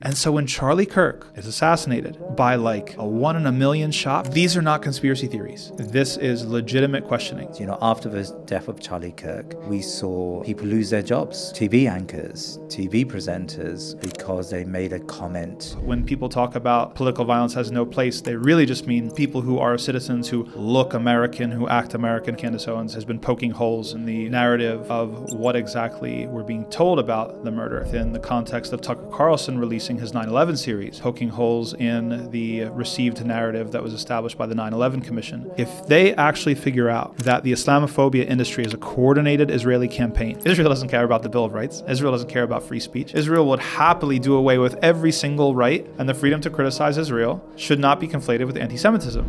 And so when Charlie Kirk is assassinated by like a 1 in a million shot, these are not conspiracy theories. This is legitimate questioning. You know, after the death of Charlie Kirk, we saw people lose their jobs, TV anchors, TV presenters, because they made a comment. When people talk about political violence has no place, they really just mean people who are citizens who look American, who act American. Candace Owens has been poking holes in the narrative of what exactly we're being told about the murder in the context of Tucker Carlson releasing his 9/11 series, poking holes in the received narrative that was established by the 9/11 Commission. If they actually figure out that the Islamophobia industry is a coordinated Israeli campaign, Israel doesn't care about the Bill of Rights, Israel doesn't care about free speech, Israel would happily do away with every single right, and the freedom to criticize Israel should not be conflated with anti-Semitism.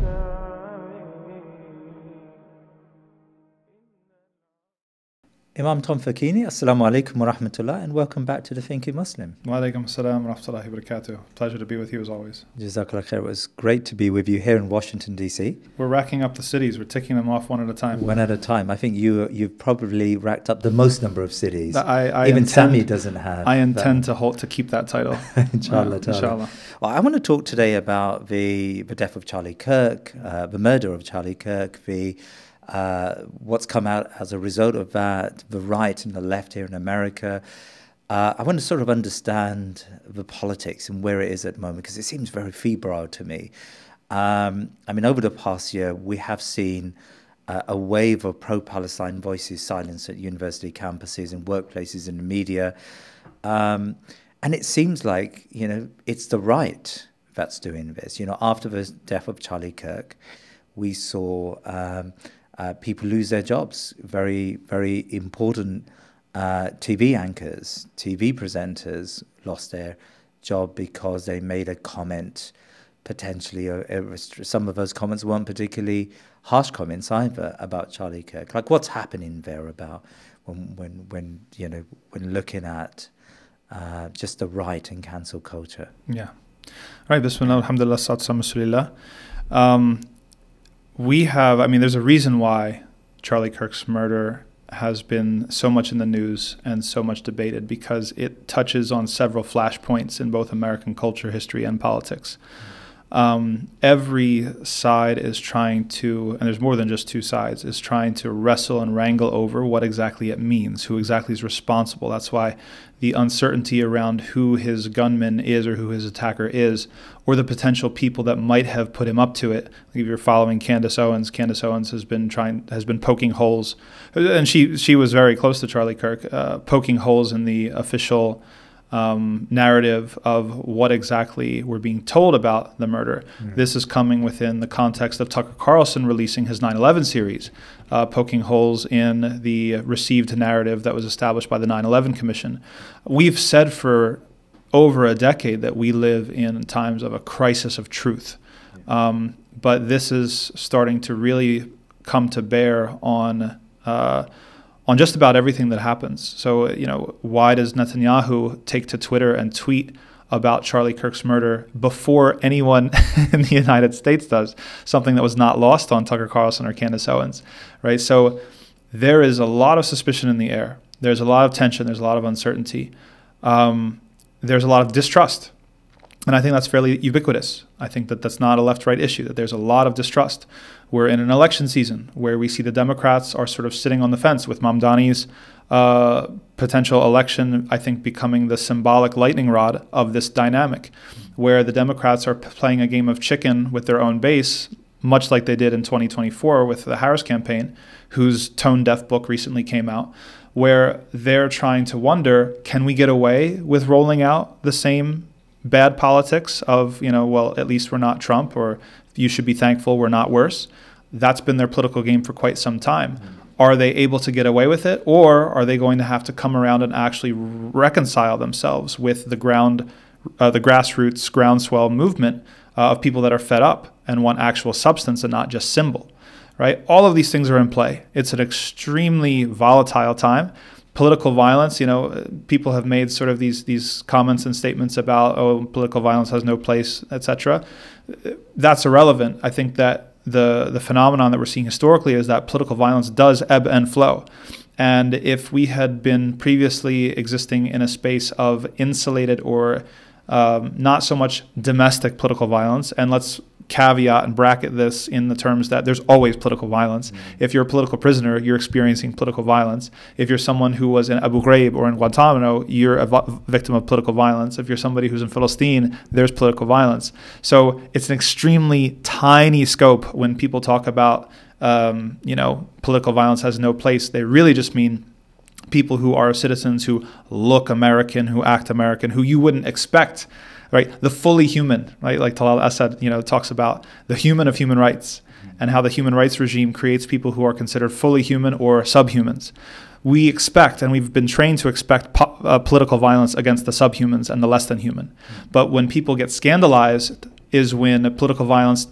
Imam Tom Facchine, Assalamu alaikum wa rahmatullah, and welcome back to The Thinking Muslim. Wa alaikum assalam wa rahmatullahi wa barakatuh. Pleasure to be with you as always. Jazakallah khair. It was great to be with you here in Washington, D.C. We're racking up the cities. We're ticking them off one at a time. One at a time. I think you've probably racked up the most number of cities. Even Sammy doesn't have. I intend to keep that title. Inshallah. Inshallah. Well, I want to talk today about the death of Charlie Kirk, the murder of Charlie Kirk, what's come out as a result of that, the right and the left here in America. I want to sort of understand the politics and where it is at the moment, because it seems very febrile to me. I mean, over the past year, we have seen a wave of pro-Palestine voices silenced at university campuses and workplaces in the media. And it seems like, you know, it's the right that's doing this. You know, after the death of Charlie Kirk, we saw people lose their jobs. Very, very important TV anchors, TV presenters lost their job because they made a comment, potentially. Some of those comments weren't particularly harsh comments either about Charlie Kirk. Like, what's happening there about when looking at just the right and cancel culture? Yeah. All right. Bismillah, alhamdulillah, sallallahu there's a reason why Charlie Kirk's murder has been so much in the news and so much debated, because it touches on several flashpoints in both American culture, history, and politics. Every side is trying to, and there's more than just two sides, is trying to wrestle and wrangle over what exactly it means, who exactly is responsible. That's why the uncertainty around who his gunman is or who his attacker is, or the potential people that might have put him up to it. If you're following Candace Owens has been poking holes, and she was very close to Charlie Kirk, poking holes in the official narrative of what exactly we're being told about the murder. This is coming within the context of Tucker Carlson releasing his 9/11 series, poking holes in the received narrative that was established by the 9/11 Commission. We've said for over a decade that we live in times of a crisis of truth, but this is starting to really come to bear on just about everything that happens. So, you know, why does Netanyahu take to Twitter and tweet about Charlie Kirk's murder before anyone in the United States does? Something that was not lost on Tucker Carlson or Candace Owens, right? So there is a lot of suspicion in the air. There's a lot of tension. There's a lot of uncertainty. There's a lot of distrust. And I think that's fairly ubiquitous. I think that that's not a left-right issue, that there's a lot of distrust. We're in an election season where we see the Democrats are sort of sitting on the fence, with Mamdani's potential election, I think, becoming the symbolic lightning rod of this dynamic, where the Democrats are playing a game of chicken with their own base, much like they did in 2024 with the Harris campaign, whose tone-deaf book recently came out, where they're trying to wonder, can we get away with rolling out the same bad politics of, you know, well, at least we're not Trump, or you should be thankful we're not worse. That's been their political game for quite some time. Are they able to get away with it, or are they going to have to come around and actually reconcile themselves with the grassroots groundswell movement of people that are fed up and want actual substance and not just symbol, right? All of these things are in play. It's an extremely volatile time. Political violence, you know, people have made sort of these comments and statements about, oh, political violence has no place, etc. That's irrelevant. I think that the phenomenon that we're seeing historically is that political violence does ebb and flow. And if we had been previously existing in a space of insulated or not so much domestic political violence. And let's caveat and bracket this in the terms that there's always political violence. If you're a political prisoner, you're experiencing political violence. If you're someone who was in Abu Ghraib or in Guantanamo, you're a victim of political violence. If you're somebody who's in Palestine, there's political violence. So it's an extremely tiny scope when people talk about, political violence has no place. They really just mean people who are citizens who look American, who act American, who you wouldn't expect. Right, the fully human, right? Like Talal Asad, talks about the human of human rights and how the human rights regime creates people who are considered fully human or subhumans. We expect, and we've been trained to expect political violence against the subhumans and the less than human. But when people get scandalized is when political violence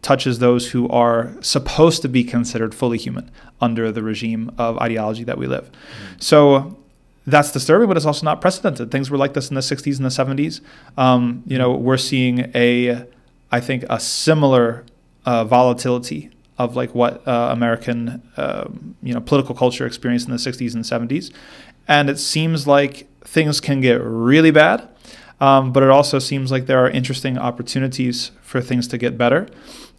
touches those who are supposed to be considered fully human under the regime of ideology that we live. So that's disturbing, but it's also not precedented. Things were like this in the 60s and the 70s. We're seeing I think a similar volatility of like what American, political culture experienced in the 60s and 70s. And it seems like things can get really bad, but it also seems like there are interesting opportunities for things to get better.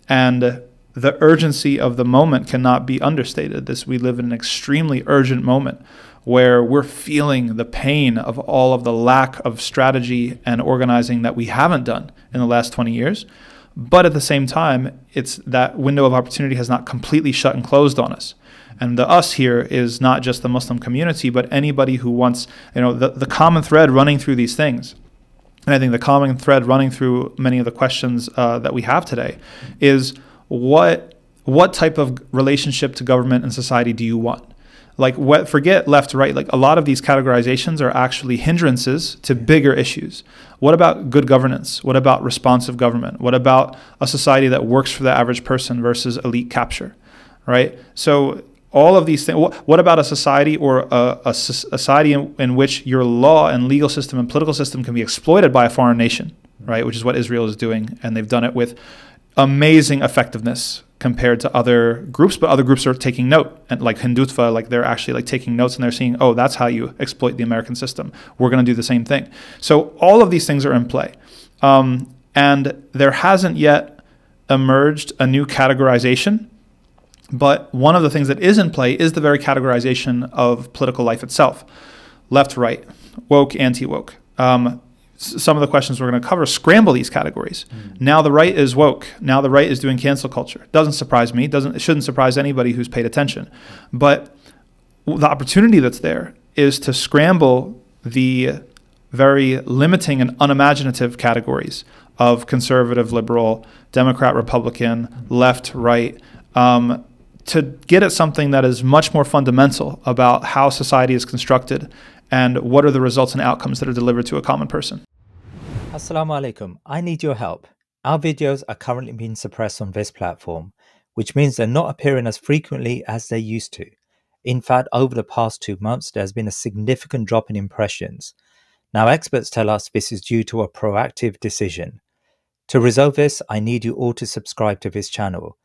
And the urgency of the moment cannot be understated. We live in an extremely urgent moment where we're feeling the pain of all of the lack of strategy and organizing that we haven't done in the last 20 years. But at the same time, it's that window of opportunity has not completely shut and closed on us. And the us here is not just the Muslim community, but anybody who wants, the common thread running through these things. And I think the common thread running through many of the questions that we have today is what type of relationship to government and society do you want? Forget left, right. Like a lot of these categorizations are actually hindrances to bigger issues. What about good governance? What about responsive government? What about a society that works for the average person versus elite capture, right? So all of these things. What about a society or a society in which your law and legal system and political system can be exploited by a foreign nation, right? Which is what Israel is doing, and they've done it with amazing effectiveness compared to other groups, but other groups are taking note, and like Hindutva, like they're actually like taking notes and they're seeing, oh, that's how you exploit the American system. We're going to do the same thing. So all of these things are in play. And there hasn't yet emerged a new categorization, but one of the things that is in play is the very categorization of political life itself. Left, right, woke, anti-woke. Some of the questions we're going to cover scramble these categories. Now the right is woke. Now the right is doing cancel culture. Doesn't surprise me. It shouldn't surprise anybody who's paid attention. But the opportunity that's there is to scramble the very limiting and unimaginative categories of conservative, liberal, Democrat, Republican, left, right, to get at something that is much more fundamental about how society is constructed and what are the results and outcomes that are delivered to a common person. Assalamu alaikum. I need your help. Our videos are currently being suppressed on this platform, which means they're not appearing as frequently as they used to. In fact, over the past 2 months, there's been a significant drop in impressions. Now, experts tell us this is due to a proactive decision. To resolve this, I need you all to subscribe to this channel.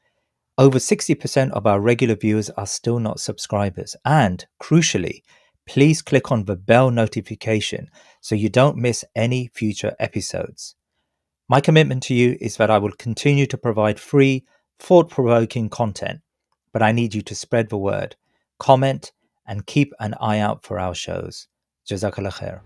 Over 60% of our regular viewers are still not subscribers. And, crucially, please click on the bell notification so you don't miss any future episodes. My commitment to you is that I will continue to provide free, thought-provoking content, but I need you to spread the word, comment, and keep an eye out for our shows. Jazakallah khair.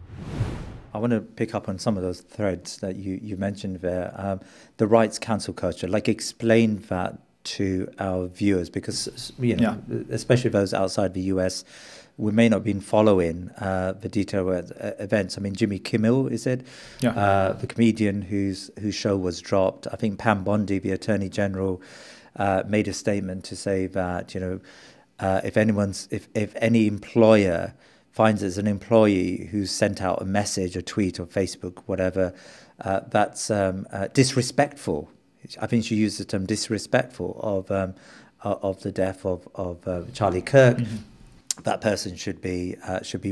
I want to pick up on some of those threads that you mentioned there. The right's cancel culture, explain that to our viewers, because especially those outside the US, we may not have been following the detailed events. I mean, Jimmy Kimmel, is it? Yeah. The comedian whose show was dropped. I think Pam Bondi, the Attorney General, made a statement to say that, if any employer finds as an employee who's sent out a message, a tweet, or Facebook, whatever, that's disrespectful. I think she used the term disrespectful of the death of Charlie Kirk. Mm-hmm. That person should be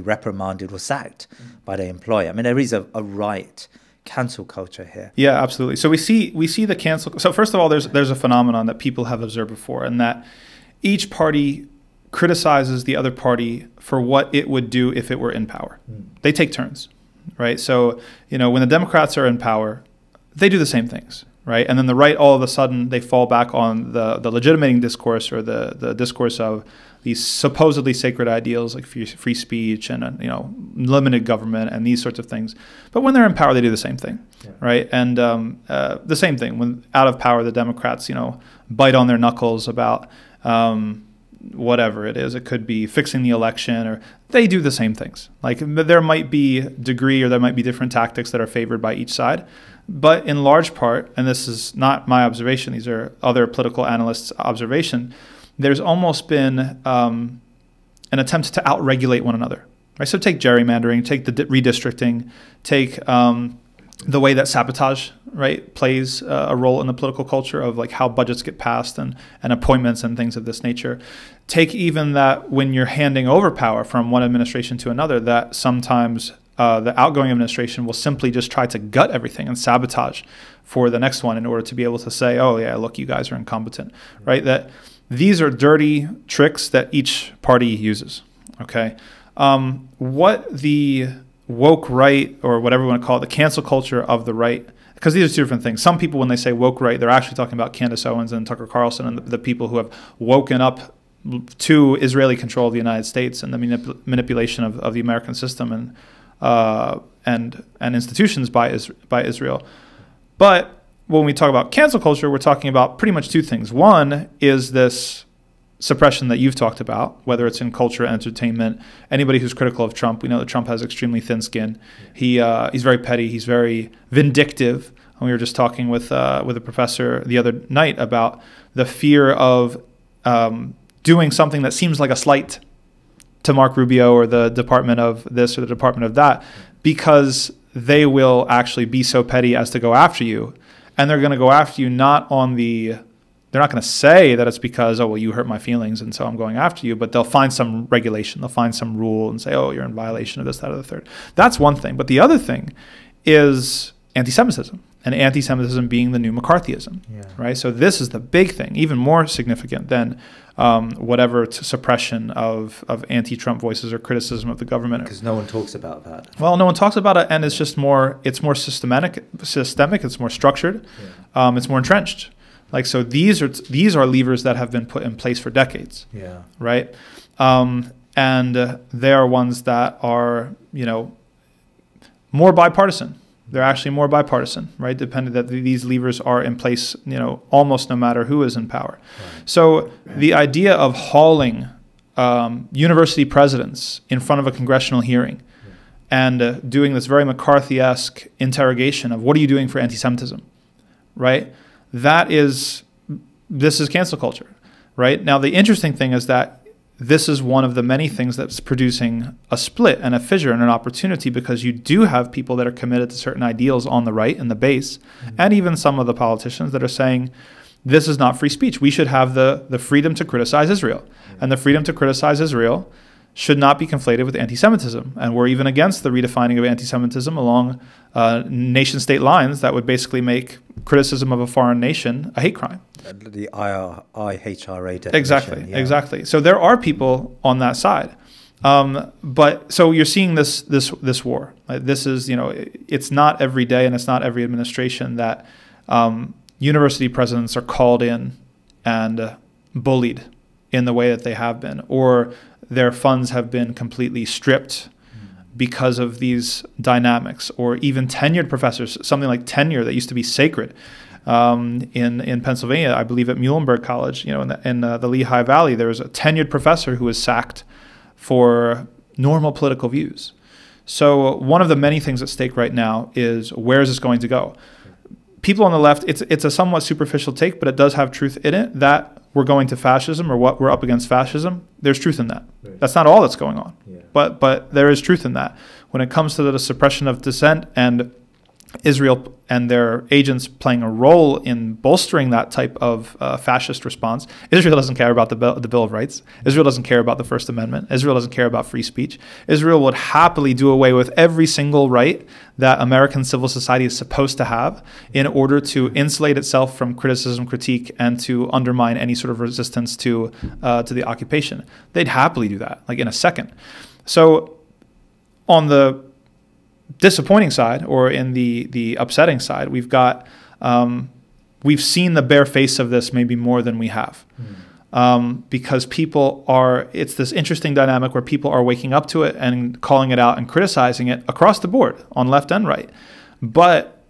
reprimanded or sacked by their employer. I mean, there is a right cancel culture here. Yeah, absolutely. So we see the cancel. So first of all, there's a phenomenon that people have observed before, and that each party criticizes the other party for what it would do if it were in power. They take turns. right? So, when the Democrats are in power, they do the same things, right? And then the right, all of a sudden, they fall back on the legitimating discourse, or the discourse of these supposedly sacred ideals like free speech and limited government and these sorts of things. But when they're in power, they do the same thing, right? And the same thing when out of power, the Democrats bite on their knuckles about whatever it is. It could be fixing the election, or they do the same things. Like, there might be degree, or there might be different tactics that are favored by each side. But in large part, and this is not my observation, these are other political analysts' observation, there's almost been an attempt to outregulate one another. Right? So take gerrymandering, take the redistricting, take the way that sabotage, right, plays a role in the political culture of like how budgets get passed and appointments and things of this nature. Take even that when you're handing over power from one administration to another, that sometimes the outgoing administration will simply just try to gut everything and sabotage for the next one in order to be able to say, oh yeah, look, you guys are incompetent, right? That these are dirty tricks that each party uses, okay? What the woke right, or whatever you want to call it, the cancel culture of the right, because these are two different things. Some people, when they say woke right, they're actually talking about Candace Owens and Tucker Carlson and the people who have woken up to Israeli control of the United States and the manipulation of the American system and institutions by Israel. But when we talk about cancel culture, we're talking about pretty much two things. One is this suppression that you've talked about, whether it's in culture, entertainment. Anybody who's critical of Trump, we know that Trump has extremely thin skin. He's very petty. He's very vindictive. And we were just talking with a professor the other night about the fear of doing something that seems like a slight to Mark Rubio or the department of this or the department of that, because they will actually be so petty as to go after you. And they're going to go after you not on they're not going to say that it's because, oh, well, you hurt my feelings and so I'm going after you, but they'll find some regulation, they'll find some rule and say, oh, you're in violation of this, that, or the third. That's one thing. But the other thing is anti-Semitism, and anti-Semitism being the new McCarthyism, right? So this is the big thing, even more significant than whatever suppression of anti-Trump voices or criticism of the government. Because no one talks about that. Well, no one talks about it, and it's just more systemic, it's more structured, it's more entrenched. Like, so these are levers that have been put in place for decades, right? And they are ones that are, more bipartisan. They're actually more bipartisan, right? Depending that these levers are in place, almost no matter who is in power. Right. So the idea of hauling university presidents in front of a congressional hearing and doing this very McCarthy-esque interrogation of what are you doing for anti-Semitism, right? This is cancel culture, right? Now, the interesting thing is that this is one of the many things that's producing a split and a fissure and an opportunity, because you do have people that are committed to certain ideals on the right in the base, and even some of the politicians that are saying this is not free speech. We should have the freedom to criticize Israel, and the freedom to criticize Israel should not be conflated with anti-Semitism. And we're even against the redefining of anti-Semitism along nation-state lines that would basically make criticism of a foreign nation a hate crime. The IHRA definition. Exactly. So there are people on that side. But so you're seeing this war. This is, it's not every day and it's not every administration that university presidents are called in and bullied in the way that they have been, or their funds have been completely stripped because of these dynamics, or even tenured professors, something like tenure that used to be sacred. In Pennsylvania, I believe at Muhlenberg College, in the Lehigh Valley, there was a tenured professor who was sacked for normal political views. So one of the many things at stake right now is, where is this going to go? People on the left, it's a somewhat superficial take, but it does have truth in it, that we're going to fascism, or what we're up against fascism. There's truth in that. Right. That's not all that's going on, but there is truth in that. When it comes to the suppression of dissent and Israel and their agents playing a role in bolstering that type of fascist response, Israel doesn't care about the Bill of Rights. Israel doesn't care about the First Amendment. Israel doesn't care about free speech. Israel would happily do away with every single right that American civil society is supposed to have in order to insulate itself from criticism, critique, and to undermine any sort of resistance to the occupation. They'd happily do that, like in a second. So on the disappointing side, or in the upsetting side, we've got we've seen the bare face of this maybe more than we have. Because people are, it's this interesting dynamic where people are waking up to it and calling it out and criticizing it across the board on left and right. But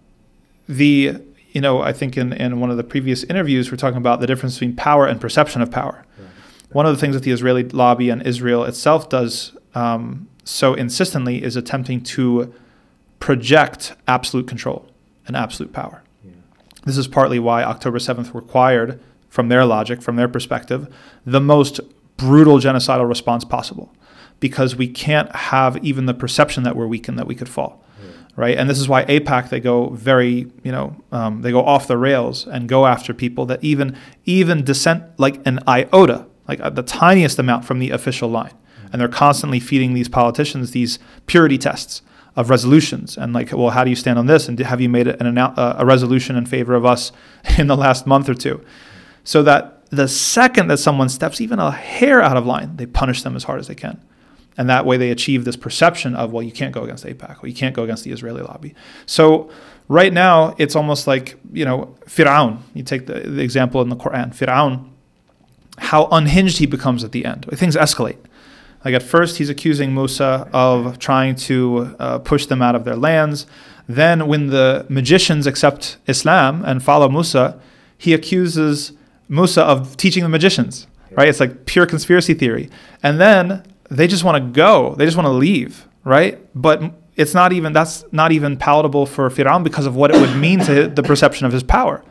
I think in one of the previous interviews, we're talking about the difference between power and perception of power. Right. One of the things that the Israeli lobby and Israel itself does so insistently is attempting to project absolute control and absolute power. Yeah. This is partly why October 7th required, from their logic, from their perspective, the most brutal genocidal response possible, because we can't have even the perception that we're weakened, that we could fall, right? And this is why AIPAC, they go very, they go off the rails and go after people that even dissent like an iota, like the tiniest amount from the official line. And they're constantly feeding these politicians these purity tests of resolutions, and like, well, how do you stand on this? And have you made a resolution in favor of us in the last month or two? So that the second that someone steps even a hair out of line, they punish them as hard as they can. And that way they achieve this perception of, well, you can't go against AIPAC, or you can't go against the Israeli lobby. So right now, it's almost like, Fir'aun. You take the example in the Quran, Fir'aun, how unhinged he becomes at the end. Things escalate. Like at first, he's accusing Musa of trying to push them out of their lands. Then when the magicians accept Islam and follow Musa, he accuses Musa of teaching the magicians, right? It's like pure conspiracy theory. And then they just want to go. They just want to leave, right? But that's not even palatable for Fir'aun because of what it would mean to the perception of his power.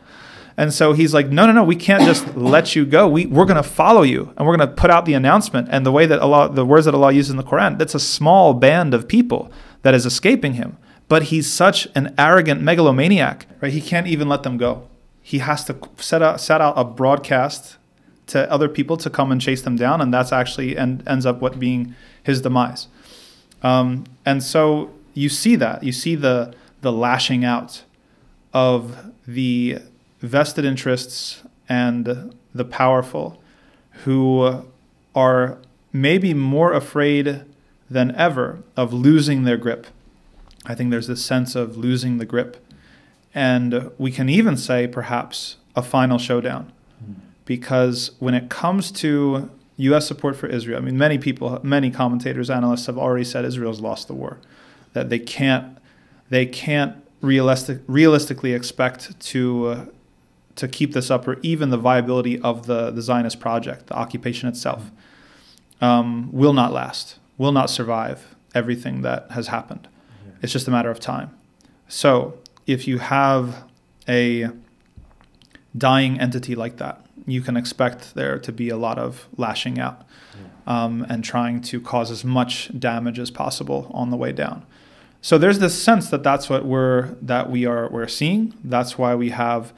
And so he's like, no, we can't just let you go. We're going to follow you, and we're going to put out the announcement. And the way that the words that Allah uses in the Quran, that's a small band of people that is escaping him. But he's such an arrogant megalomaniac, right? He can't even let them go. He has to set out a broadcast to other people to come and chase them down, and that's actually ends up what being his demise. And so you see that. You see the lashing out of the vested interests and the powerful, who are maybe more afraid than ever of losing their grip. I think there's this sense of losing the grip. And we can even say perhaps a final showdown, because when it comes to U.S. support for Israel, I mean, many commentators, analysts have already said Israel's lost the war, that they can't realistically expect to keep this up, or even the viability of the Zionist project, the occupation itself, will not last, will not survive everything that has happened. Yeah. It's just a matter of time. So if you have a dying entity like that, you can expect there to be a lot of lashing out, and trying to cause as much damage as possible on the way down. So there's this sense that that's what we're seeing. That's why we have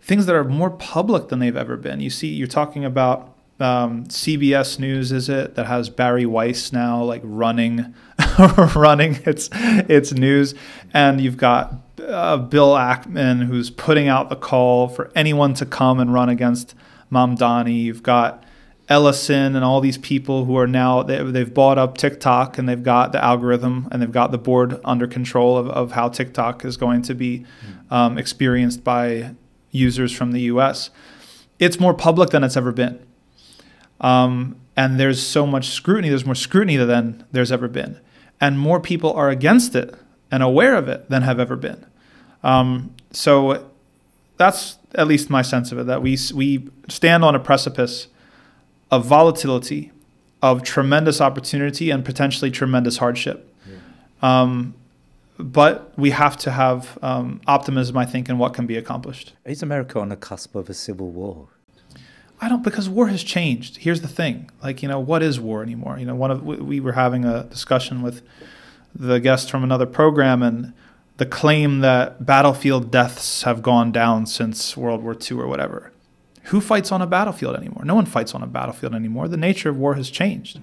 things that are more public than they've ever been. You're talking about CBS News, is it, that has Barry Weiss now like running its news, and you've got Bill Ackman, who's putting out the call for anyone to come and run against Mamdani. You've got Ellison and all these people who are now, they've bought up TikTok, and they've got the algorithm, and they've got the board under control of how TikTok is going to be experienced by users from the US. It's more public than it's ever been. And there's so much scrutiny. There's more scrutiny than there's ever been. And more people are against it and aware of it than have ever been. So that's at least my sense of it, that we stand on a precipice of volatility, of tremendous opportunity, and potentially tremendous hardship. Yeah. But we have to have optimism, I think, in what can be accomplished. Is America on the cusp of a civil war? Because war has changed. Here's the thing. What is war anymore? We were having a discussion with the guest from another program, and the claim that battlefield deaths have gone down since World War II or whatever. Who fights on a battlefield anymore? No one fights on a battlefield anymore. The nature of war has changed.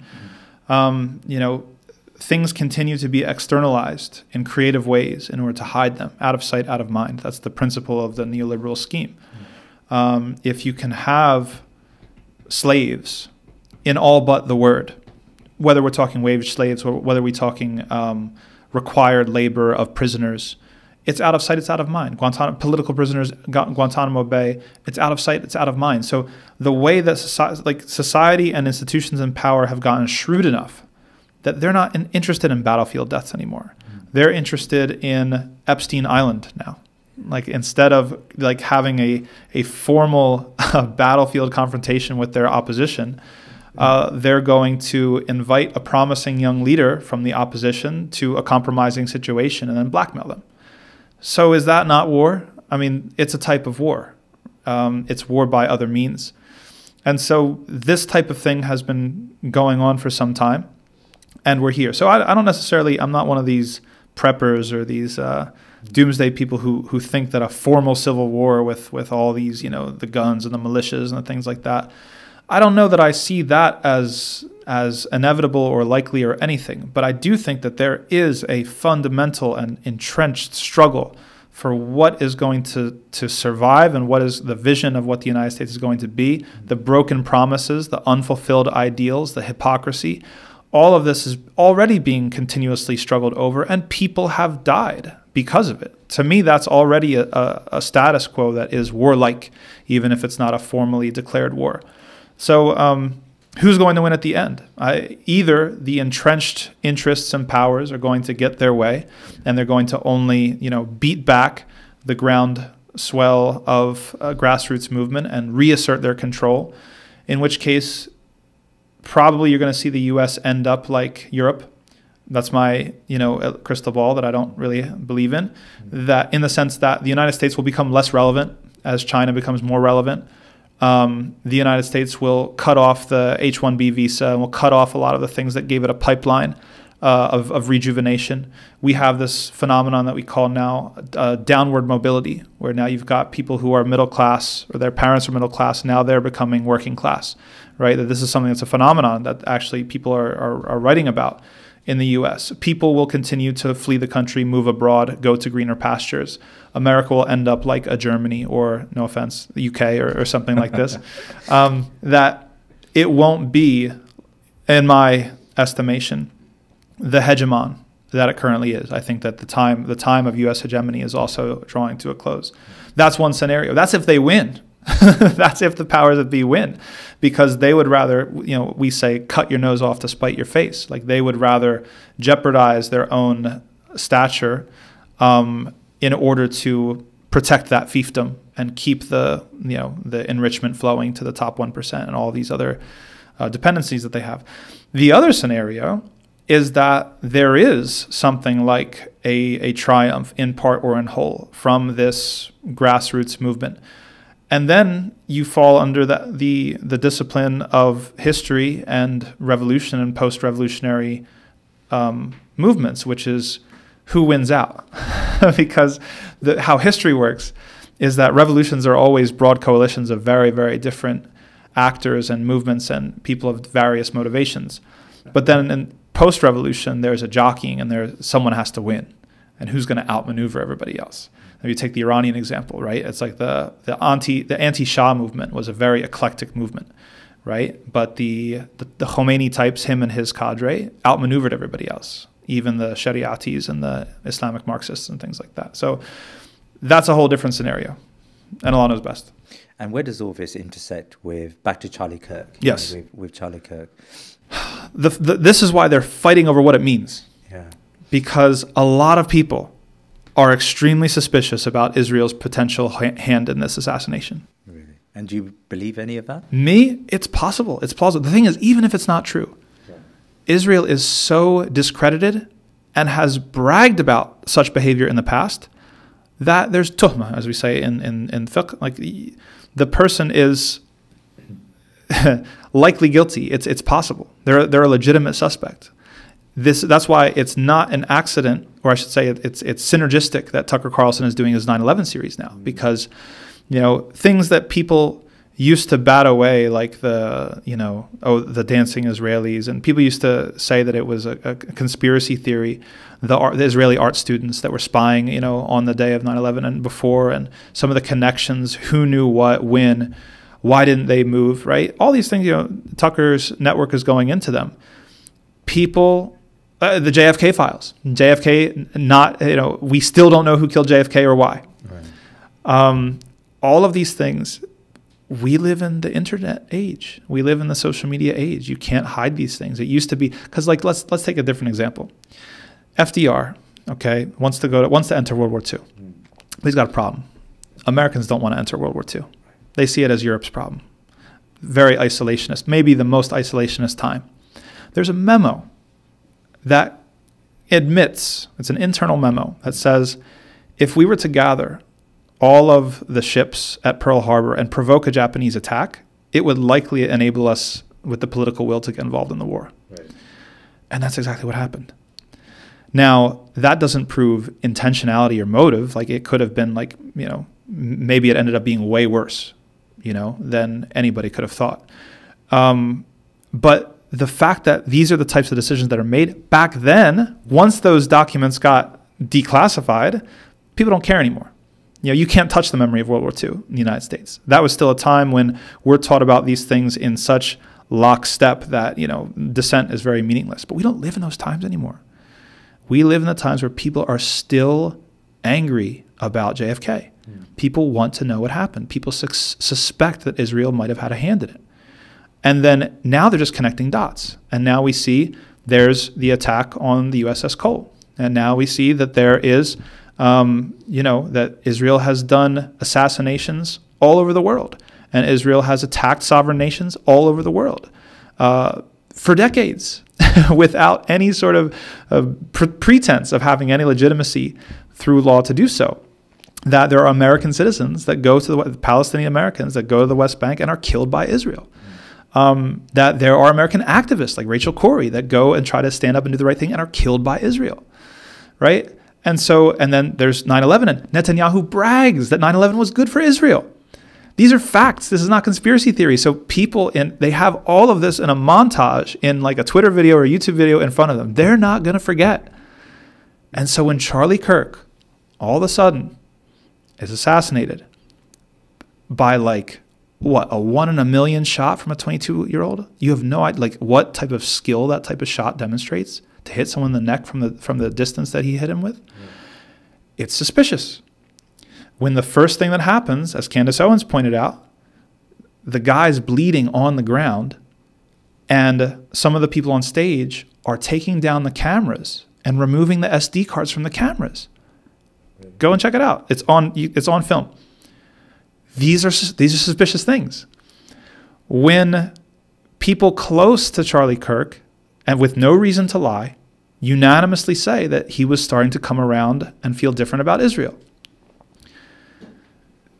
Things continue to be externalized in creative ways in order to hide them, out of sight, out of mind. That's the principle of the neoliberal scheme. If you can have slaves in all but the word, whether we're talking wage slaves or whether we're talking required labor of prisoners. It's out of sight, it's out of mind. Political prisoners, Guantanamo Bay, it's out of sight, it's out of mind. So the way that society and institutions in power have gotten shrewd enough that they're not interested in battlefield deaths anymore. They're interested in Epstein Island now. Like, instead of like having a formal battlefield confrontation with their opposition, they're going to invite a promising young leader from the opposition to a compromising situation and then blackmail them. So is that not war? I mean, it's a type of war. It's war by other means. And so this type of thing has been going on for some time, and we're here. So I don't necessarily, I'm not one of these preppers or these doomsday people who think that a formal civil war with all these, the guns and the militias and the things like that, I don't know that I see that as inevitable or likely or anything. But I do think that there is a fundamental and entrenched struggle for what is going to survive and what is the vision of what the United States is going to be, the broken promises, the unfulfilled ideals, the hypocrisy. All of this is already being continuously struggled over, and people have died because of it. To me, that's already a status quo that is warlike, even if it's not a formally declared war. So who's going to win at the end? Either the entrenched interests and powers are going to get their way, and they're going to only, beat back the groundswell of a grassroots movement and reassert their control, in which case probably you're going to see the U.S. end up like Europe. That's my, crystal ball that I don't really believe in. That in the sense that the United States will become less relevant as China becomes more relevant. The United States will cut off the H-1B visa and will cut off a lot of the things that gave it a pipeline of rejuvenation. We have this phenomenon that we call now downward mobility, where now you've got people who are middle class, or their parents are middle class, now they're becoming working class, right? That this is something that's a phenomenon that actually people are writing about in the U.S. People will continue to flee the country, move abroad, go to greener pastures. America will end up like a Germany, or, no offense, the UK or something like this. That it won't be, in my estimation, the hegemon that it currently is. I think that the time of U.S. hegemony is also drawing to a close. That's one scenario. That's if they win. That's if the powers that be win, because they would rather, we say, cut your nose off to spite your face. Like, they would rather jeopardize their own stature in order to protect that fiefdom and keep the enrichment flowing to the top 1% and all these other dependencies that they have. The other scenario is that there is something like a triumph in part or in whole from this grassroots movement. And then you fall under the discipline of history and revolution and post-revolutionary movements, which is who wins out. Because how history works is that revolutions are always broad coalitions of very, very different actors and movements and people of various motivations. But then in post-revolution, there's a jockeying, and someone has to win. And who's going to outmaneuver everybody else? If you take the Iranian example, right? It's like the anti-Shah movement was a very eclectic movement, right? But the Khomeini types, him and his cadre, outmaneuvered everybody else, even the Shariatis and the Islamic Marxists and things like that. So that's a whole different scenario, and Allah knows best. And where does all this intersect with, back to Charlie Kirk? Yes. With Charlie Kirk. This is why they're fighting over what it means. Yeah. Because a lot of people are extremely suspicious about Israel's potential hand in this assassination. Really? And do you believe any of that? Me, it's possible. It's plausible. The thing is, even if it's not true, Israel is so discredited and has bragged about such behavior in the past that there's tuhma, as we say in fiqh. Like, the person is likely guilty. It's possible. They're a legitimate suspect. That's why it's not an accident, or I should say it's synergistic that Tucker Carlson is doing his 9/11 series now, because things that people used to bat away, like the dancing Israelis, and people used to say that it was a conspiracy theory, the Israeli art students that were spying on the day of 9/11 and before, and some of the connections, who knew what, when, why didn't they move, right? All these things, Tucker's network is going into them. People The JFK files. JFK, not, we still don't know who killed JFK or why. Right. All of these things, we live in the internet age. We live in the social media age. You can't hide these things. It used to be, because like, let's take a different example. FDR, okay, wants to enter World War II. But he's got a problem. Americans don't want to enter World War II. They see it as Europe's problem. Very isolationist, maybe the most isolationist time. There's a memo that admits, it's an internal memo that says, if we were to gather all of the ships at Pearl Harbor and provoke a Japanese attack, it would likely enable us with the political will to get involved in the war. Right. And that's exactly what happened. Now, that doesn't prove intentionality or motive. Like, it could have been like, maybe it ended up being way worse, than anybody could have thought. But the fact that these are the types of decisions that are made back then, once those documents got declassified, people don't care anymore. You can't touch the memory of World War II in the United States. That was still a time when we're taught about these things in such lockstep that, dissent is very meaningless. But we don't live in those times anymore. We live in the times where people are still angry about JFK. People want to know what happened. People suspect that Israel might have had a hand in it. And then now they're just connecting dots. And now we see there's the attack on the USS Cole. And now we see that there is, that Israel has done assassinations all over the world. And Israel has attacked sovereign nations all over the world for decades without any sort of pretense of having any legitimacy through law to do so. That there are American citizens that go to the Palestinian Americans that go to the West Bank and are killed by Israel. That there are American activists like Rachel Corrie that go and try to stand up and do the right thing and are killed by Israel, right? And then there's 9/11, and Netanyahu brags that 9/11 was good for Israel. These are facts. This is not conspiracy theory. So people, they have all of this in a montage in like a Twitter video or a YouTube video in front of them. They're not going to forget. And so when Charlie Kirk all of a sudden is assassinated by like, what, a 1 in a million shot from a 22-year-old? You have no idea like what type of skill that type of shot demonstrates to hit someone in the neck from the distance that he hit him with. Yeah. It's suspicious. When the first thing that happens, as Candace Owens pointed out, the guy's bleeding on the ground, and some of the people on stage are taking down the cameras and removing the SD cards from the cameras. Go and check it out. It's on film. These are suspicious things. When people close to Charlie Kirk, and with no reason to lie, unanimously say that he was starting to come around and feel different about Israel.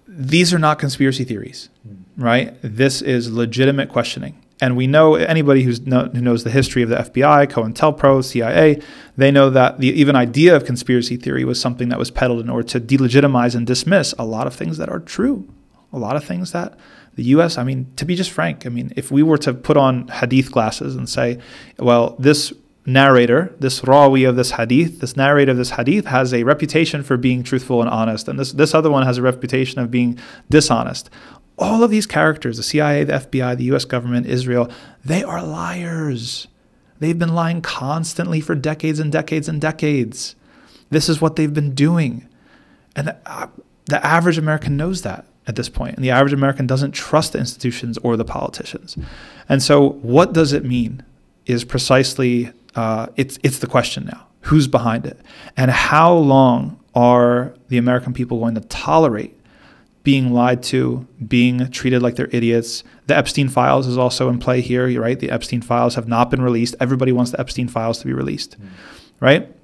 These are not conspiracy theories, right? This is legitimate questioning. And we know, anybody who knows the history of the FBI, COINTELPRO, CIA, they know that the even idea of conspiracy theory was something that was peddled in order to delegitimize and dismiss a lot of things that are true. A lot of things that the U.S., to be just frank, if we were to put on hadith glasses and say, well, this narrator, this rawi of this hadith, this narrator of this hadith has a reputation for being truthful and honest, and this other one has a reputation of being dishonest. All of these characters, the CIA, the FBI, the U.S. government, Israel, they are liars. They've been lying constantly for decades and decades and decades. This is what they've been doing. And the average American knows that at this point. And the average American doesn't trust the institutions or the politicians. And so what does it mean is precisely, it's the question now. Who's behind it? And how long are the American people going to tolerate being lied to, being treated like they're idiots? The Epstein files is also in play here, you're right? The Epstein files have not been released. Everybody wants the Epstein files to be released, right?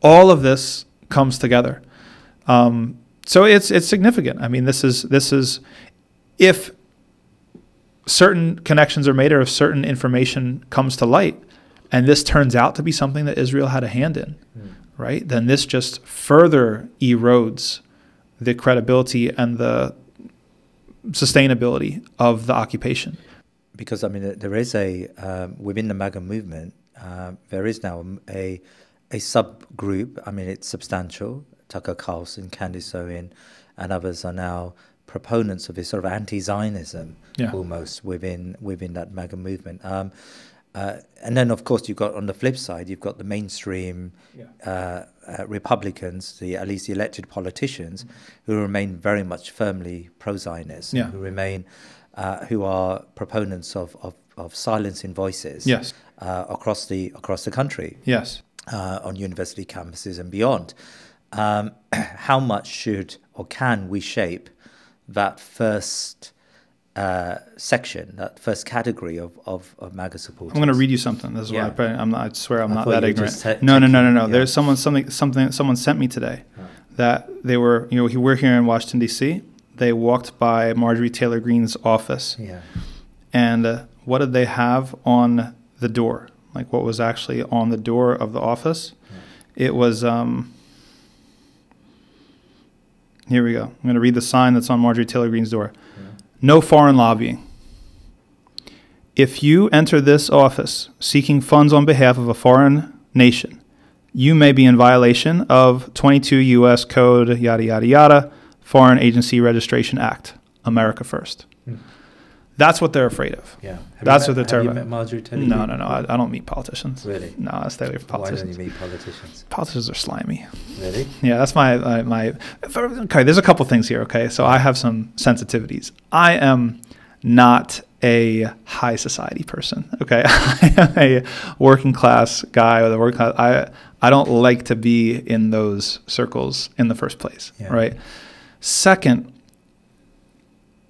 All of this comes together. So it's significant. This is if certain connections are made or if certain information comes to light, and this turns out to be something that Israel had a hand in, right? Then this just further erodes the credibility and the sustainability of the occupation. Because there is within the MAGA movement, there is now a subgroup. It's substantial. Tucker Carlson, Candace Owens, and others are now proponents of this sort of anti-Zionism, almost within that MAGA movement. And then, of course, you've got on the flip side, you've got the mainstream Republicans, at least the elected politicians, who remain very much firmly pro-Zionist, who remain, who are proponents of silencing voices across the country, on university campuses and beyond. How much should or can we shape that first section, that first category of MAGA supporters? I'm going to read you something. This is why I swear I'm not that ignorant. No. There's someone sent me today that they were, we're here in Washington, D.C. They walked by Marjorie Taylor Greene's office. And what did they have on the door? Like what was actually on the door of the office? It was, here we go. I'm going to read the sign that's on Marjorie Taylor Greene's door. No foreign lobbying. If you enter this office seeking funds on behalf of a foreign nation, you may be in violation of 22 U.S. Code, yada, yada, yada, Foreign Agency Registration Act, America First. That's what they're afraid of. That's what they're terrified of. Have you met Marjorie Taylor Greene? No. I don't meet politicians. Really? No, I stay away from politicians. Why don't you meet politicians? Politicians are slimy. Really? Yeah, that's my. Okay, there's a couple things here. Okay, so I have some sensitivities. I am not a high society person. Okay, I am a working class guy with a working class. I don't like to be in those circles in the first place. Right. Second,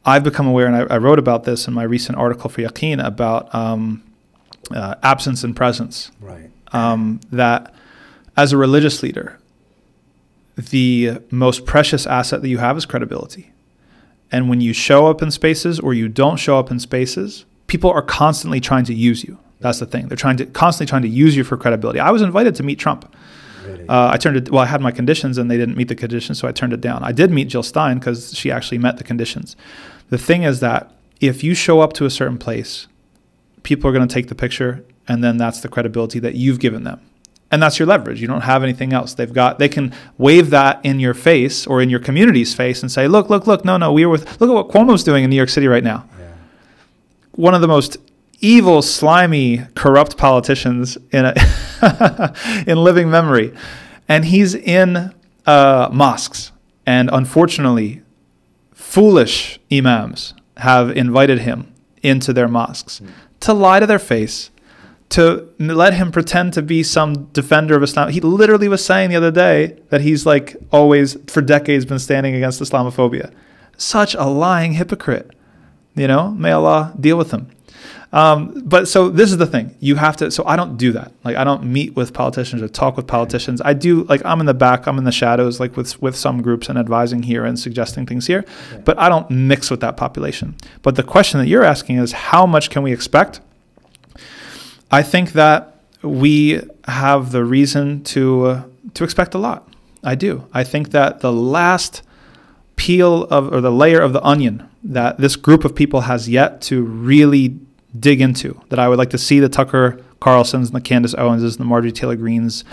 I've become aware, and I wrote about this in my recent article for Yaqeen about absence and presence. That as a religious leader, the most precious asset that you have is credibility. And when you show up in spaces or you don't show up in spaces, people are constantly trying to use you. That's the thing. They're constantly trying to use you for credibility. I was invited to meet Trump. Really? I had my conditions and they didn't meet the conditions, so I turned it down. I did meet Jill Stein because she actually met the conditions. The thing is that if you show up to a certain place, people are going to take the picture, and then that's the credibility that you've given them. And that's your leverage. You don't have anything else. They can wave that in your face or in your community's face and say, look, no, look at what Cuomo's doing in New York City right now. One of the most evil, slimy, corrupt politicians in in living memory. And he's in mosques. And unfortunately, foolish imams have invited him into their mosques to lie to their face, to let him pretend to be some defender of Islam. He literally was saying the other day that he's like always, for decades, been standing against Islamophobia. Such a lying hypocrite. May Allah deal with him. But so this is the thing. You have to, so I don't do that. Like I don't meet with politicians or talk with politicians. I do, like I'm in the back, I'm in the shadows, like with some groups and advising here and suggesting things here, but I don't mix with that population. But the question that you're asking is how much can we expect? I think that we have the reason to expect a lot. I do. I think that the last or the layer of the onion that this group of people has yet to really dig into, that I would like to see the Tucker Carlsons and the Candace Owenses and the Marjorie Taylor Greenes,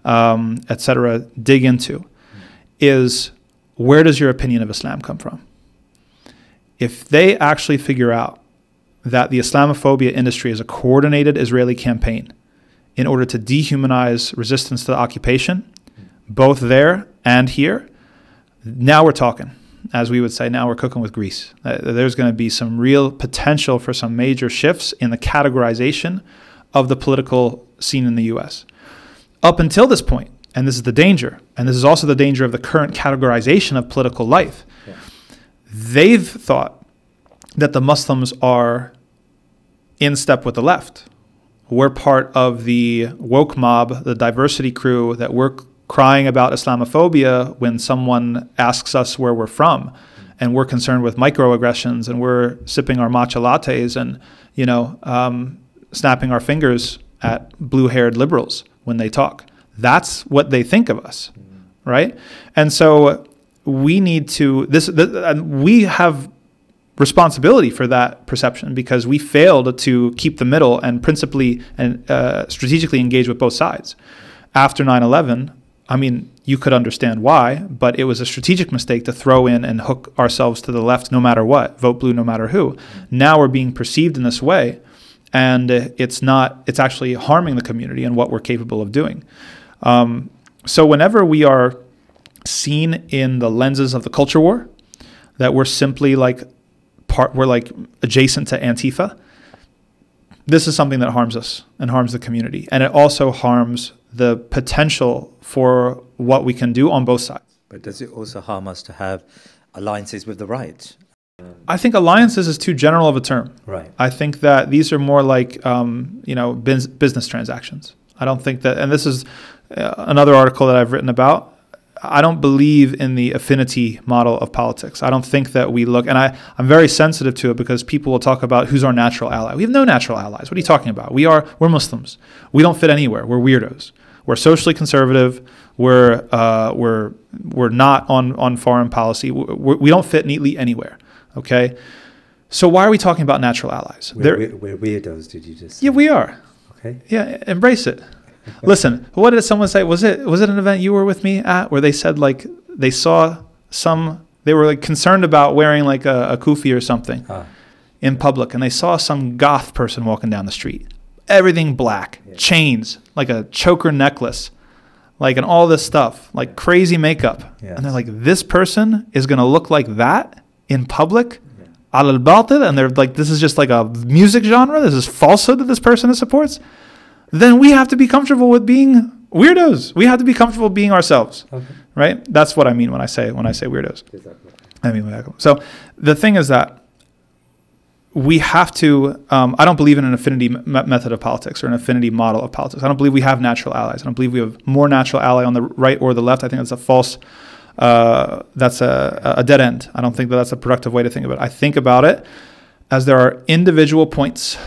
et cetera, dig into, is where does your opinion of Islam come from? If they actually figure out that the Islamophobia industry is a coordinated Israeli campaign in order to dehumanize resistance to the occupation, both there and here, now we're talking. As we would say, now we're cooking with grease. There's going to be some real potential for some major shifts in the categorization of the political scene in the U.S. Up until this point, and this is the danger, and this is also the danger of the current categorization of political life, they've thought that the Muslims are in step with the left. We're part of the woke mob, the diversity crew, that we're crying about Islamophobia when someone asks us where we're from, and we're concerned with microaggressions, and we're sipping our matcha lattes and snapping our fingers at blue-haired liberals when they talk. That's what they think of us, right? And so we need to we have responsibility for that perception because we failed to keep the middle and principally and strategically engage with both sides. After 9/11, I mean, you could understand why, but it was a strategic mistake to throw in and hook ourselves to the left no matter what, vote blue no matter who. Now we're being perceived in this way, and it's actually harming the community and what we're capable of doing. So whenever we are seen in the lenses of the culture war, that we're simply we're like adjacent to Antifa, this is something that harms us and harms the community. And it also harms the potential for what we can do on both sides. But does it also harm us to have alliances with the right? I think alliances is too general of a term. Right. I think that these are more like, business transactions. I don't think that, and this is another article that I've written about, I don't believe in the affinity model of politics. I don't think that we look, and I'm very sensitive to it because people will talk about who's our natural ally. We have no natural allies. What are you talking about? We're Muslims. We don't fit anywhere. We're weirdos. We're socially conservative. We're not on foreign policy. We don't fit neatly anywhere. Okay, so why are we talking about natural allies? We're weirdos. Did you just say? Yeah, we are. Okay. Yeah, embrace it. Listen, what did someone say? Was it an event you were with me at where they said like they saw they were like concerned about wearing like a kufi or something in public, and they saw some goth person walking down the street, everything black, chains, like a choker necklace, like, and all this stuff, like crazy makeup, and they're like, this person is gonna look like that in public, al-batil, and they're like, this is just like a music genre. This is falsehood that this person supports. Then we have to be comfortable with being weirdos. We have to be comfortable being ourselves, right? That's what I mean when I say weirdos. So the thing is that we have to, I don't believe in an affinity method of politics or an affinity model of politics. I don't believe we have natural allies. I don't believe we have more natural ally on the right or the left. I think that's a false, that's a dead end. I don't think that that's a productive way to think about it. I think about it as there are individual points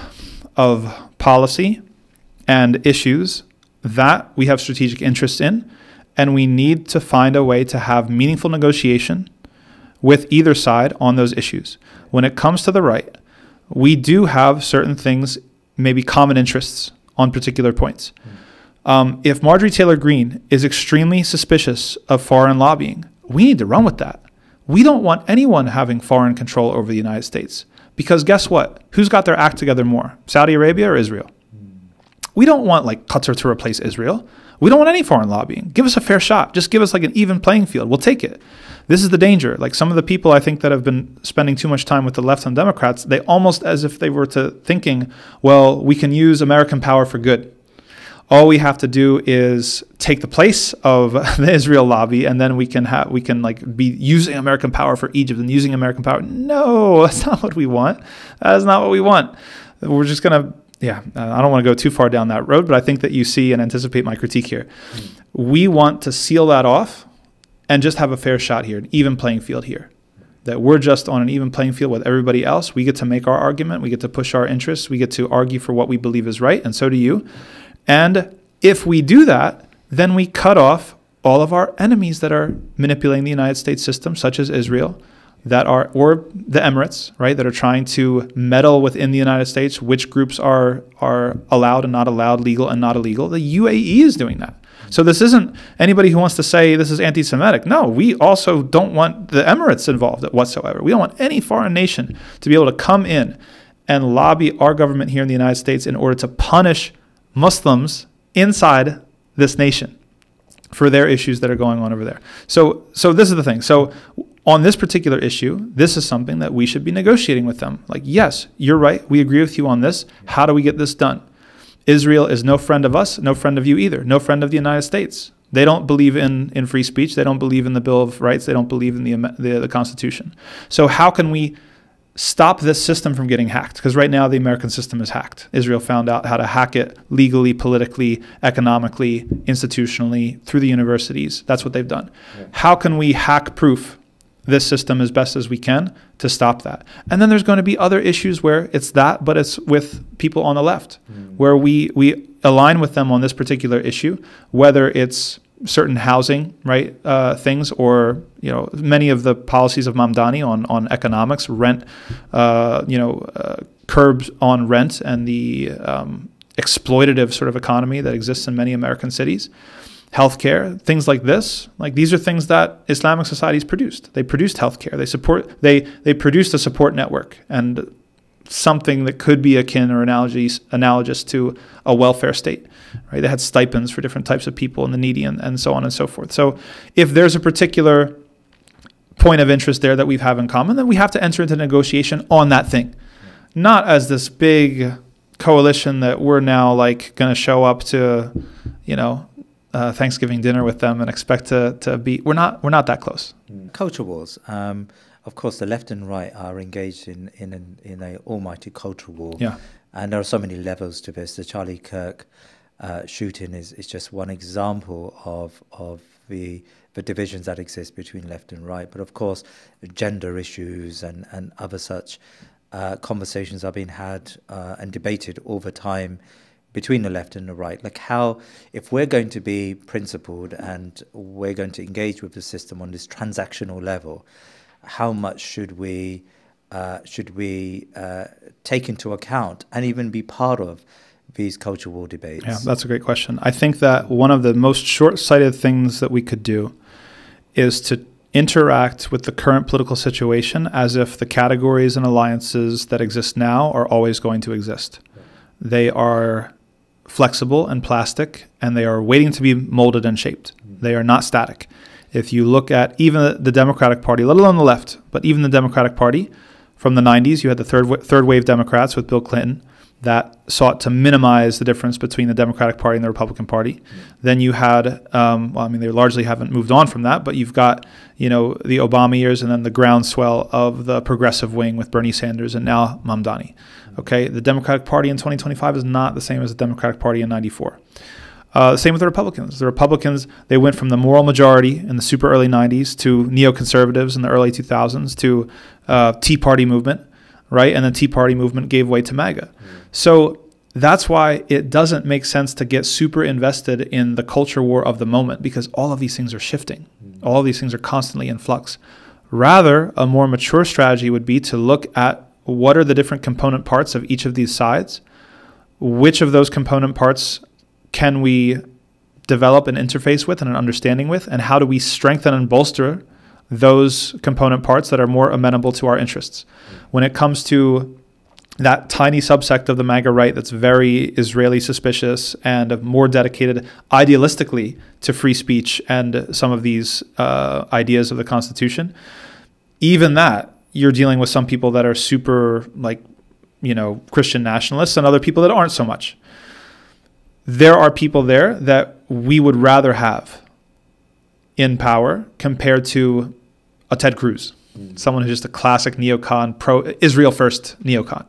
of policy and issues that we have strategic interest in, and we need to find a way to have meaningful negotiation with either side on those issues. When it comes to the right, we do have certain things, maybe common interests on particular points. If Marjorie Taylor Greene is extremely suspicious of foreign lobbying, we need to run with that. We don't want anyone having foreign control over the United States, because guess what? Who's got their act together more, Saudi Arabia or Israel? We don't want like Qatar to replace Israel. We don't want any foreign lobbying. Give us a fair shot. Just give us like an even playing field. We'll take it. This is the danger. Like some of the people I think that have been spending too much time with the left and Democrats, they almost as if they were thinking, well, we can use American power for good. All we have to do is take the place of the Israel lobby, and then we can like be using American power for Egypt and using American power. No, that's not what we want. That is not what we want. We're just gonna. Yeah, I don't want to go too far down that road, but I think that you see and anticipate my critique here. We want to seal that off and just have a fair shot here, an even playing field here. That we're just on an even playing field with everybody else. We get to make our argument. We get to push our interests. We get to argue for what we believe is right, and so do you. And if we do that, then we cut off all of our enemies that are manipulating the United States system, such as Israel, or the Emirates, right, that are trying to meddle within the United States, which groups are allowed and not allowed, legal and not illegal. The UAE is doing that. So this isn't anybody who wants to say this is anti-Semitic. No, we also don't want the Emirates involved whatsoever. We don't want any foreign nation to be able to come in and lobby our government here in the United States in order to punish Muslims inside this nation for their issues that are going on over there. So this is the thing. So on this particular issue, this is something that we should be negotiating with them. Like, yes, you're right. We agree with you on this. How do we get this done? Israel is no friend of us, no friend of you either, no friend of the United States. They don't believe in free speech. They don't believe in the Bill of Rights. They don't believe in the Constitution. So how can we stop this system from getting hacked? Because right now the American system is hacked. Israel found out how to hack it legally, politically, economically, institutionally, through the universities. That's what they've done. Yeah. How can we hack-proof this system as best as we can to stop that? And then there's going to be other issues where it's that, but it's with people on the left, where we align with them on this particular issue, whether it's certain housing, right, things, or many of the policies of Mamdani on economics, rent, curbs on rent, and the exploitative sort of economy that exists in many American cities. Healthcare, things like this, like these are things that Islamic societies produced. They produced healthcare. They produced a support network, and something that could be akin or analogous to a welfare state, right? They had stipends for different types of people and the needy and so on and so forth. So if there's a particular point of interest there that we have in common, then we have to enter into negotiation on that thing, not as this big coalition that we're now like going to show up to, Thanksgiving dinner with them and expect to be. We're not that close. Culture wars. Of course, the left and right are engaged in a almighty culture war. Yeah. And there are so many levels to this. The Charlie Kirk shooting is just one example of the divisions that exist between left and right. But of course, gender issues and other such conversations are being had and debated all the time between the left and the right. Like how, if we're going to be principled and we're going to engage with the system on this transactional level, how much should we take into account and even be part of these culture war debates? Yeah, that's a great question. I think that one of the most short-sighted things that we could do is to interact with the current political situation as if the categories and alliances that exist now are always going to exist. They are flexible and plastic, and they are waiting to be molded and shaped. They are not static. If you look at even the Democratic Party, let alone the left, but even the Democratic Party, from the 90s, you had the third wave Democrats with Bill Clinton that sought to minimize the difference between the Democratic Party and the Republican Party. Then you had, they largely haven't moved on from that, but you've got, the Obama years and then the groundswell of the progressive wing with Bernie Sanders and now Mamdani. Okay, the Democratic Party in 2025 is not the same as the Democratic Party in 94. Same with the Republicans. The Republicans, they went from the moral majority in the super early 90s to neoconservatives in the early 2000s to Tea Party movement, right? And the Tea Party movement gave way to MAGA. So that's why it doesn't make sense to get super invested in the culture war of the moment, because all of these things are shifting. All of these things are constantly in flux. Rather, a more mature strategy would be to look at what are the different component parts of each of these sides, which of those component parts can we develop an interface with and an understanding with, and how do we strengthen and bolster those component parts that are more amenable to our interests. When it comes to that tiny subsect of the MAGA right that's very Israeli suspicious and more dedicated idealistically to free speech and some of these ideas of the Constitution, even that, you're dealing with some people that are super Christian nationalists and other people that aren't so much. There are people there that we would rather have in power compared to a Ted Cruz, someone who's just a classic neocon, pro-Israel first neocon,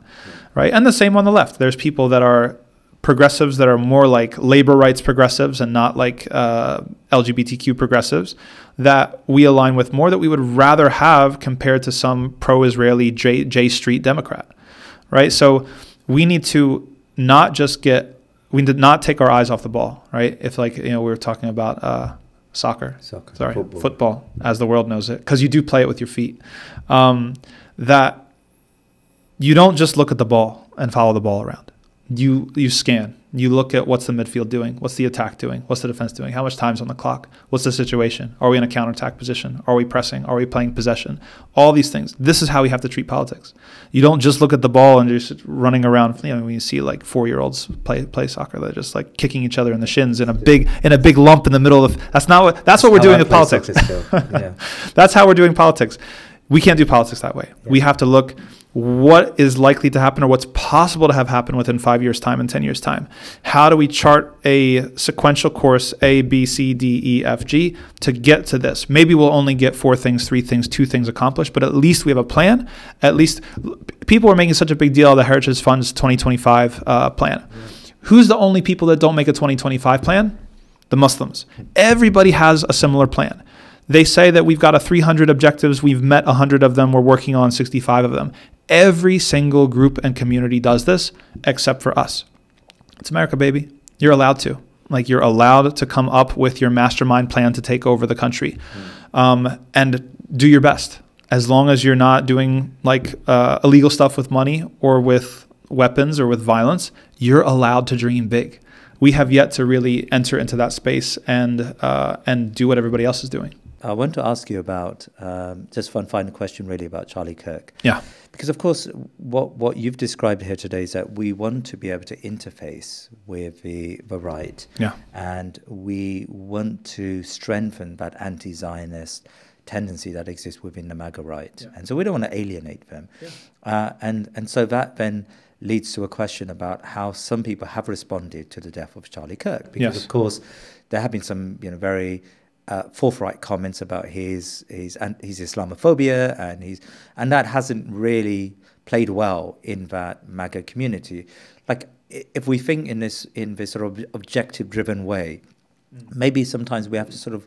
right? And the same on the left. There's people that are progressives that are more like labor rights progressives and not like LGBTQ progressives that we align with more, that we would rather have compared to some pro-Israeli J Street Democrat, right? So we need to not just we did not take our eyes off the ball, right? If we were talking about football as the world knows it, because you do play it with your feet, that you don't just look at the ball and follow the ball around. You scan. You look at what's the midfield doing, what's the attack doing, what's the defense doing, how much time's on the clock, what's the situation, are we in a counterattack position, are we pressing, are we playing possession, all these things. This is how we have to treat politics. You don't just look at the ball and just running around. When you see like 4-year-olds play soccer, they're just like kicking each other in the shins in a big lump in the middle of. That's what we're doing with politics. Yeah. That's how we're doing politics. We can't do politics that way. Yeah. We have to look what is likely to happen or what's possible to have happen within 5 years' time and 10 years' time. How do we chart a sequential course A, B, C, D, E, F, G to get to this? Maybe we'll only get 4 things, 3 things, 2 things accomplished, but at least we have a plan. At least people are making such a big deal of the Heritage Fund's 2025 plan. Yeah. Who's the only people that don't make a 2025 plan? The Muslims. Everybody has a similar plan. They say that we've got 300 objectives. We've met 100 of them. We're working on 65 of them. Every single group and community does this except for us. It's America, baby. You're allowed to. You're allowed to come up with your mastermind plan to take over the country and do your best. As long as you're not doing illegal stuff with money or with weapons or with violence, you're allowed to dream big. We have yet to really enter into that space and do what everybody else is doing. I want to ask you about just one final question, really, about Charlie Kirk. Yeah. Because, of course, what you've described here today is that we want to be able to interface with the right. Yeah. And we want to strengthen that anti-Zionist tendency that exists within the MAGA right. Yeah. And so we don't want to alienate them. Yeah. And so that then leads to a question about how some people have responded to the death of Charlie Kirk. Because, yes. of course, there have been some very forthright comments about his Islamophobia, and that hasn't really played well in that MAGA community. Like, if we think in this sort of objective-driven way, maybe sometimes we have to sort of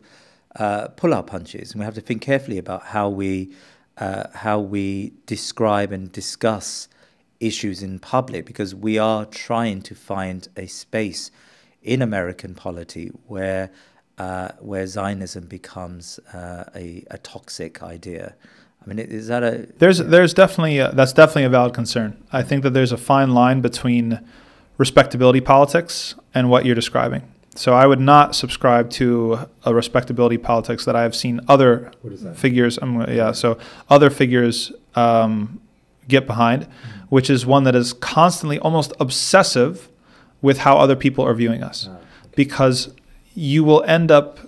pull our punches, and we have to think carefully about how we describe and discuss issues in public, because we are trying to find a space in American polity where Zionism becomes a toxic idea. I mean, is that a... There's definitely that's definitely a valid concern. I think that there's a fine line between respectability politics and what you're describing. So I would not subscribe to a respectability politics that I have seen other figures. So other figures get behind, which is one that is constantly almost obsessive with how other people are viewing us, because you will end up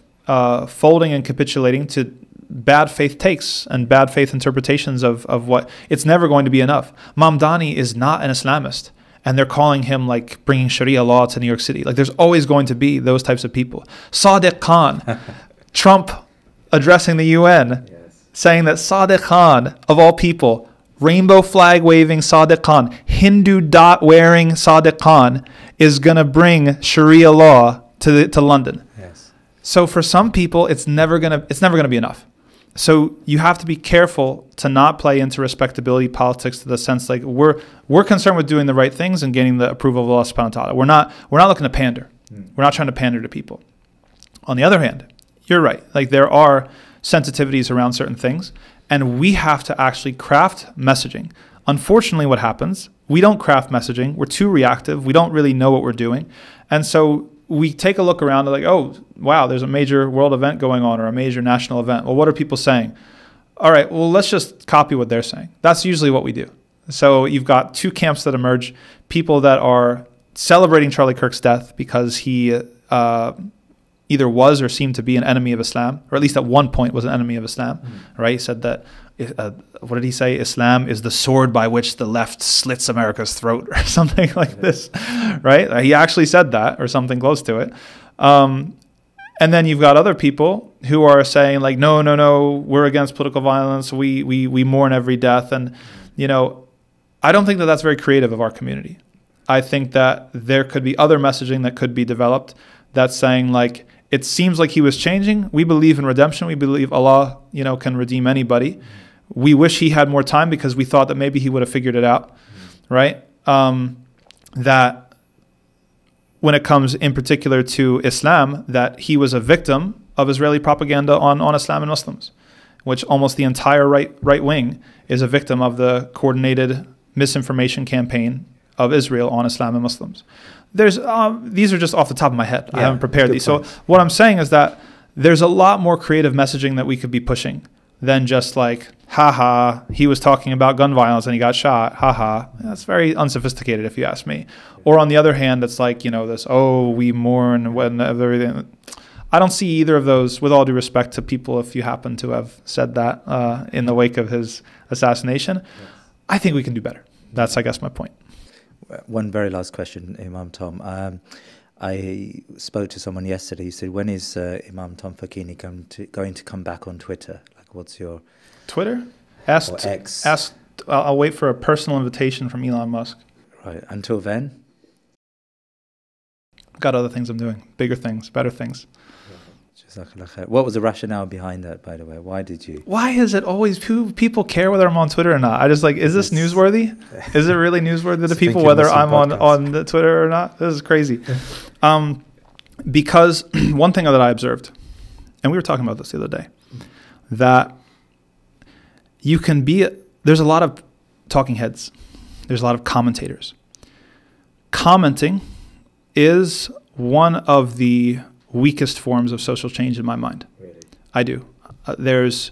folding and capitulating to bad faith takes and bad faith interpretations of what it's never going to be enough. Mamdani is not an Islamist, and they're calling him like bringing Sharia law to New York City. Like, there's always going to be those types of people. Sadiq Khan, Trump addressing the UN, saying that Sadiq Khan, of all people, rainbow flag waving Sadiq Khan, Hindu dot wearing Sadiq Khan, is going to bring Sharia law to London. Yes. So for some people, it's never gonna be enough. So you have to be careful to not play into respectability politics, to the sense like we're concerned with doing the right things and gaining the approval of Allah subhanahu wa ta'ala. We're not looking to pander. We're not trying to pander to people. On the other hand, you're right. Like, there are sensitivities around certain things, and we have to actually craft messaging. Unfortunately, what happens, we don't craft messaging. We're too reactive. We don't really know what we're doing. And so we take a look around and like, oh, wow, there's a major world event going on, or a major national event. Well, what are people saying? All right, well, let's just copy what they're saying. That's usually what we do. So you've got two camps that emerge: people that are celebrating Charlie Kirk's death because he either was or seemed to be an enemy of Islam, or at least at one point was an enemy of Islam, right? He said that, what did he say? Islam is the sword by which the left slits America's throat, or something like this, right? He actually said that, or something close to it. And then you've got other people who are saying like, no, we're against political violence. We mourn every death. And, I don't think that that's very creative of our community. I think that there could be other messaging that could be developed that's saying like, it seems like he was changing. We believe in redemption. We believe Allah, can redeem anybody. We wish he had more time because we thought that maybe he would have figured it out, right? That when it comes in particular to Islam, that he was a victim of Israeli propaganda on Islam and Muslims, which almost the entire right wing is a victim of the coordinated misinformation campaign of Israel on Islam and Muslims. There's these are just off the top of my head. I haven't prepared these. So what I'm saying is that there's a lot more creative messaging that we could be pushing than just like, haha, he was talking about gun violence and he got shot, haha. That's very unsophisticated if you ask me. Or on the other hand, it's like, this, we mourn when everything. I don't see either of those, with all due respect to people if you happen to have said that in the wake of his assassination. Yes. I think we can do better. That's, I guess, my point. One very last question, Imam Tom. I spoke to someone yesterday. He said, when is Imam Tom Facchine going to come back on Twitter? Like, what's your... Twitter? X? I'll wait for a personal invitation from Elon Musk. Right. Until then? I've got other things I'm doing. Bigger things, better things. What was the rationale behind that, by the way? Why did you? Why is it always people care whether I'm on Twitter or not? I just like, is this newsworthy? Is it really newsworthy to people whether I'm on the Twitter or not? This is crazy. Because one thing that I observed, and we were talking about this the other day, that there's a lot of talking heads. There's a lot of commentators. Commenting is one of the weakest forms of social change in my mind. Really? I do. There's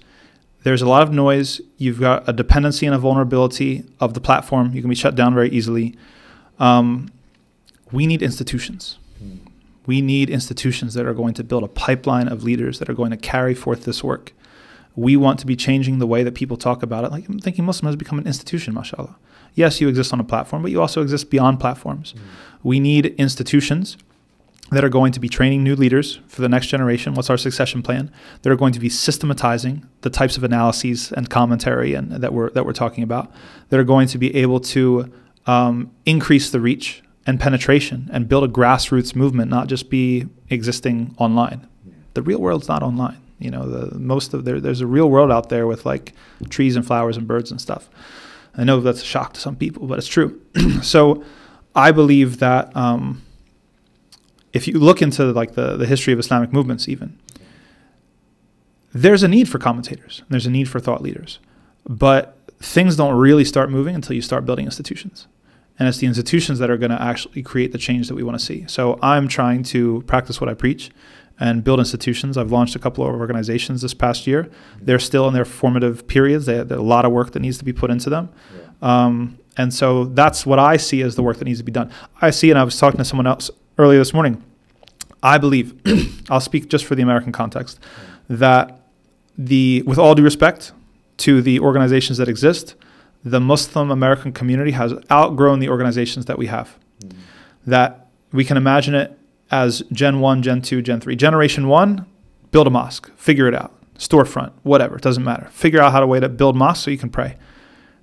a lot of noise. You've got a dependency and a vulnerability of the platform. You can be shut down very easily. We need institutions. We need institutions that are going to build a pipeline of leaders that are going to carry forth this work. We want to be changing the way that people talk about it. Like, I'm thinking Muslim has become an institution, mashallah. Yes, you exist on a platform, but you also exist beyond platforms. We need institutions that are going to be training new leaders for the next generation. What's our succession plan? That are going to be systematizing the types of analyses and commentary and that we're talking about. That are going to be able to increase the reach and penetration and build a grassroots movement, not just be existing online. The real world's not online. You know, there's a real world out there with like trees and flowers and birds and stuff. I know that's a shock to some people, but it's true. So I believe that if you look into like the history of Islamic movements even, there's a need for commentators. There's a need for thought leaders. But things don't really start moving until you start building institutions. And it's the institutions that are going to actually create the change that we want to see. So I'm trying to practice what I preach and build institutions. I've launched a couple of organizations this past year. They're still in their formative periods. There's a lot of work that needs to be put into them. And so that's what I see as the work that needs to be done. I see, and I was talking to someone else earlier this morning, I believe, I'll speak just for the American context, that with all due respect to the organizations that exist, the Muslim American community has outgrown the organizations that we have. That we can imagine it as Gen 1, Gen 2, Gen 3. Generation 1, build a mosque, figure it out, storefront, whatever, it doesn't matter. Figure out how to build mosques so you can pray.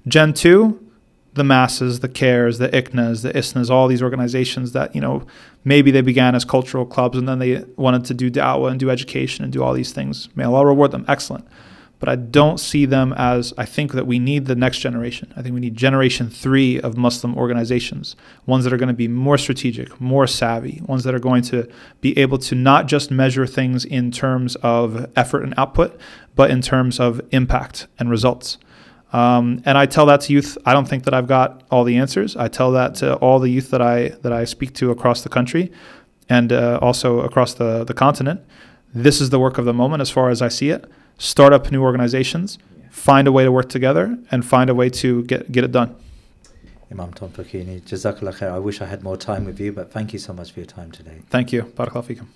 Gen 2, the masses, the CARES, the ICNAs, the ISNAs, all these organizations that, you know, maybe they began as cultural clubs and then they wanted to do da'wah and do education and do all these things. May Allah reward them, excellent. But I don't see them as, I think that we need the next generation. I think we need generation 3 of Muslim organizations, ones that are going to be more strategic, more savvy, ones that are going to be able to not just measure things in terms of effort and output, but in terms of impact and results. And I tell that to youth. I don't think that I've got all the answers. I tell that to all the youth that I speak to across the country and also across the continent. This is the work of the moment as far as I see it. Start up new organizations, find a way to work together, and find a way to get it done. Imam Tom Facchine, Jazakallah khair. I wish I had more time with you, but thank you so much for your time today. Thank you. Barakallahu feekum.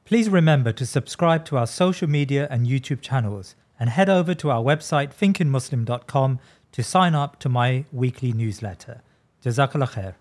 Please remember to subscribe to our social media and YouTube channels and head over to our website thinkingmuslim.com to sign up to my weekly newsletter. Jazakallah khair.